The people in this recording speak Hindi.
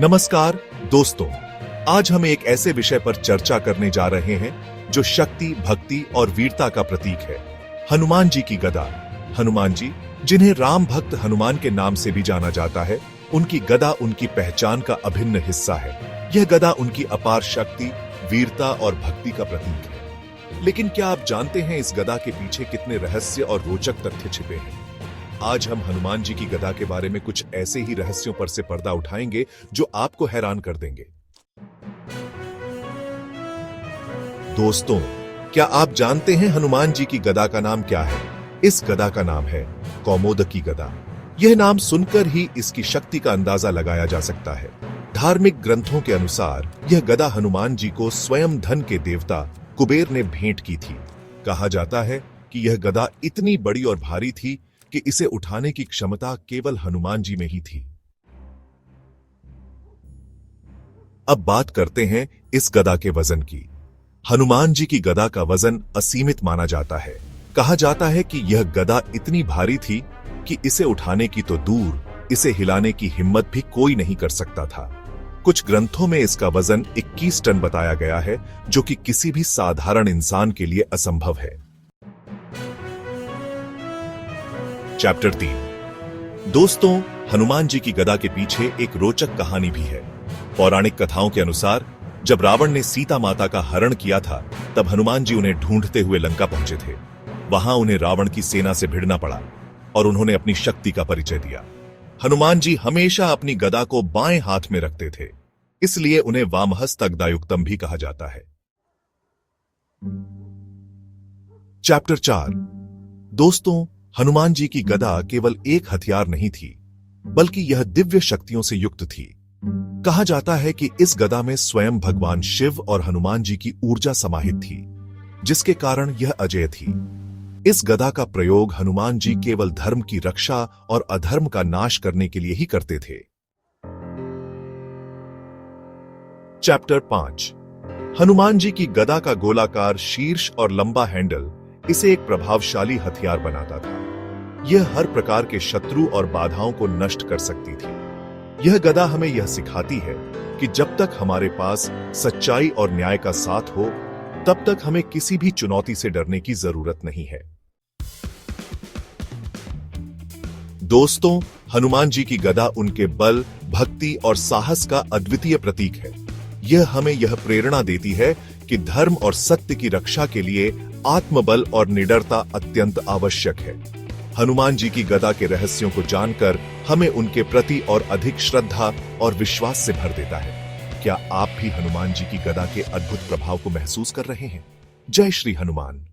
नमस्कार दोस्तों, आज हम एक ऐसे विषय पर चर्चा करने जा रहे हैं जो शक्ति, भक्ति और वीरता का प्रतीक है। हनुमान जी की गदा। हनुमान जी, जिन्हें राम भक्त हनुमान के नाम से भी जाना जाता है, उनकी गदा उनकी पहचान का अभिन्न हिस्सा है। यह गदा उनकी अपार शक्ति, वीरता और भक्ति का प्रतीक है। लेकिन क्या आप जानते हैं इस गदा के पीछे कितने रहस्य और रोचक तथ्य छिपे हैं? आज हम हनुमान जी की गदा के बारे में कुछ ऐसे ही रहस्यों पर से पर्दा उठाएंगे जो आपको हैरान कर देंगे। दोस्तों, क्या आप जानते हैं हनुमान जी की गदा का नाम क्या है? इस गदा का नाम है कौमोदकी गदा। यह नाम सुनकर ही इसकी शक्ति का अंदाजा लगाया जा सकता है। धार्मिक ग्रंथों के अनुसार यह गदा हनुमान जी को स्वयं धन के देवता कुबेर ने भेंट की थी। कहा जाता है कि यह गदा इतनी बड़ी और भारी थी कि इसे उठाने की क्षमता केवल हनुमान जी में ही थी। अब बात करते हैं इस गदा के वजन की। हनुमान जी की गदा का वजन असीमित माना जाता है। कहा जाता है कि यह गदा इतनी भारी थी कि इसे उठाने की तो दूर, इसे हिलाने की हिम्मत भी कोई नहीं कर सकता था। कुछ ग्रंथों में इसका वजन 21 टन बताया गया है, जो कि किसी भी साधारण इंसान के लिए असंभव है। चैप्टर 3। दोस्तों, हनुमान जी की गदा के पीछे एक रोचक कहानी भी है। पौराणिक कथाओं के अनुसार जब रावण ने सीता माता का हरण किया था, तब हनुमान जी उन्हें ढूंढते हुए लंका पहुंचे थे। वहां उन्हें रावण की सेना से भिड़ना पड़ा और उन्होंने अपनी शक्ति का परिचय दिया। हनुमान जी हमेशा अपनी गदा को बाएं हाथ में रखते थे, इसलिए उन्हें वामहस्त अगदायुक्तम भी कहा जाता है। चैप्टर 4। दोस्तों, हनुमान जी की गदा केवल एक हथियार नहीं थी, बल्कि यह दिव्य शक्तियों से युक्त थी। कहा जाता है कि इस गदा में स्वयं भगवान शिव और हनुमान जी की ऊर्जा समाहित थी, जिसके कारण यह अजेय थी। इस गदा का प्रयोग हनुमान जी केवल धर्म की रक्षा और अधर्म का नाश करने के लिए ही करते थे। चैप्टर 5। हनुमान जी की गदा का गोलाकार शीर्ष और लंबा हैंडल इसे एक प्रभावशाली हथियार बनाता था। यह हर प्रकार के शत्रु और बाधाओं को नष्ट कर सकती थी। यह गदा हमें यह सिखाती है कि जब तक हमारे पास सच्चाई और न्याय का साथ हो, तब तक हमें किसी भी चुनौती से डरने की जरूरत नहीं है। दोस्तों, हनुमान जी की गदा उनके बल, भक्ति और साहस का अद्वितीय प्रतीक है। यह हमें यह प्रेरणा देती है कि धर्म और सत्य की रक्षा के लिए आत्मबल और निडरता अत्यंत आवश्यक है। हनुमान जी की गदा के रहस्यों को जानकर हमें उनके प्रति और अधिक श्रद्धा और विश्वास से भर देता है। क्या आप भी हनुमान जी की गदा के अद्भुत प्रभाव को महसूस कर रहे हैं? जय श्री हनुमान।